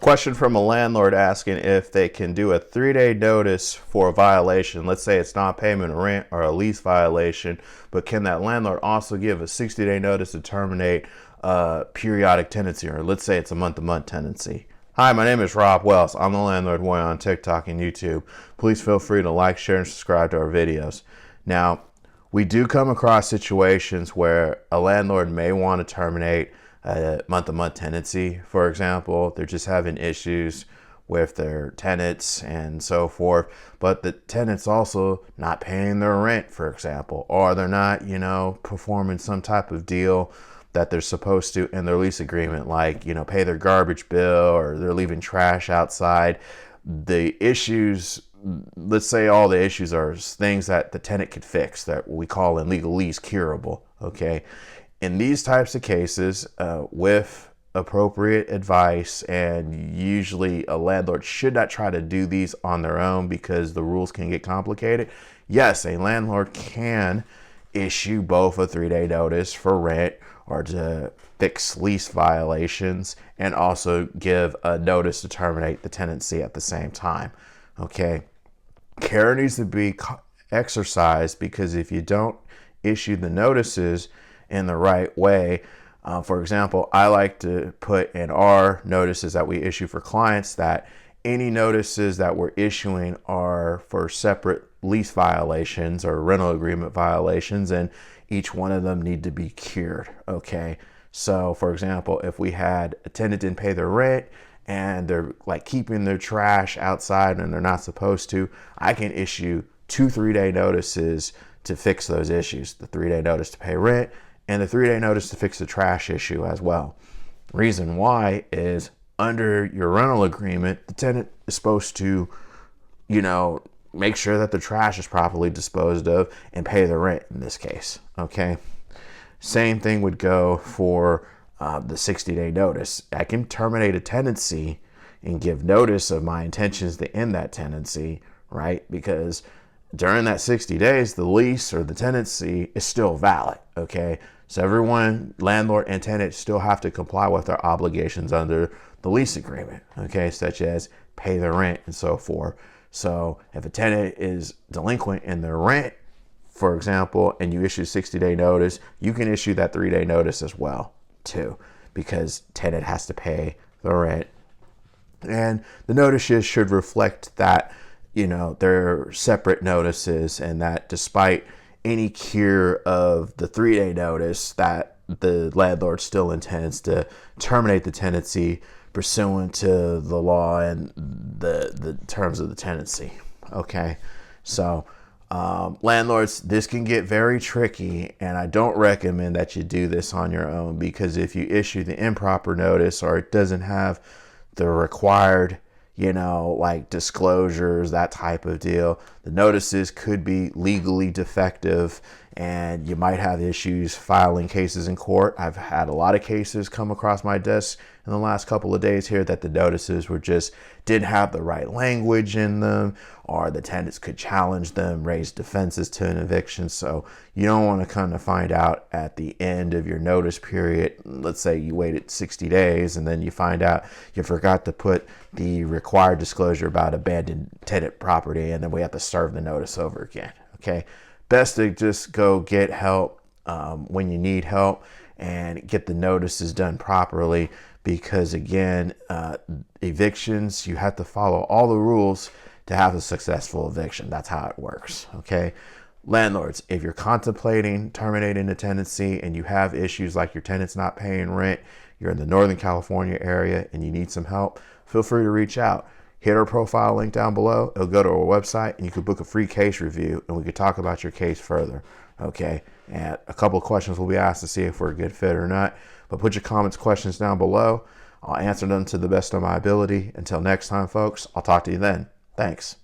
Question from a landlord asking if they can do a 3-day notice for a violation. Let's say it's non-payment of rent or a lease violation, but can that landlord also give a 60-day notice to terminate periodic tenancy, or let's say it's a month-to-month tenancy? Hi, my name is Rob Wells. I'm the Landlord Boy on TikTok and YouTube. Please feel free to like, share, and subscribe to our videos. Now, we do come across situations where a landlord may want to terminate a month-to-month tenancy. For example, they're just having issues with their tenants and so forth, but the tenants also not paying their rent, for example, or they're not, performing some type of deal that they're supposed to in their lease agreement, like, pay their garbage bill, or they're leaving trash outside. The issues, let's say all the issues are things that the tenant could fix, that we call in legalese curable, okay? In these types of cases, with appropriate advice, and usually a landlord should not try to do these on their own because the rules can get complicated. Yes, a landlord can issue both a 3-day notice for rent or to fix lease violations, and also give a notice to terminate the tenancy at the same time. Okay, care needs to be exercised, because if you don't issue the notices in the right way, for example, I like to put in our notices that we issue for clients that any notices that we're issuing are for separate lease violations or rental agreement violations, and each one of them need to be cured. Okay, so for example, if we had a tenant didn't pay their rent and they're like keeping their trash outside and they're not supposed to, I can issue 2 3-day notices to fix those issues: the 3-day notice to pay rent and the 3-day notice to fix the trash issue as well. Reason why is, under your rental agreement, the tenant is supposed to, make sure that the trash is properly disposed of and pay the rent in this case. Okay. Same thing would go for the 60-day notice. I can terminate a tenancy and give notice of my intentions to end that tenancy, right? Because during that 60 days, the lease or the tenancy is still valid. Okay. So everyone, landlord and tenant, still have to comply with their obligations under the lease agreement, okay, such as pay their rent and so forth. So if a tenant is delinquent in their rent, for example, and you issue 60-day notice, you can issue that 3-day notice as well too, because tenant has to pay the rent. And the notices should reflect that, they're separate notices, and that despite any cure of the 3-day notice, that the landlord still intends to terminate the tenancy pursuant to the law and the terms of the tenancy. Okay, so landlords, this can get very tricky, and I don't recommend that you do this on your own, because if you issue the improper notice, or it doesn't have the required like disclosures, that type of deal, the notices could be legally defective, and you might have issues filing cases in court. I've had a lot of cases come across my desk in the last couple of days here that the notices didn't have the right language in them, or the tenants could challenge them, raise defenses to an eviction. So you don't want to kind of find out at the end of your notice period, let's say you waited 60 days and then you find out you forgot to put the required disclosure about abandoned tenant property, and then we have to serve the notice over again. Okay, best to just go get help when you need help, and get the notices done properly, because again, evictions, you have to follow all the rules to have a successful eviction. That's how it works. Okay, landlords, if you're contemplating terminating a tenancy and you have issues like your tenant's not paying rent, you're in the Northern California area and you need some help, feel free to reach out. Hit our profile link down below. It'll go to our website, and you can book a free case review, and we can talk about your case further. Okay, and a couple of questions will be asked to see if we're a good fit or not. But put your comments, questions down below. I'll answer them to the best of my ability. Until next time, folks, I'll talk to you then. Thanks.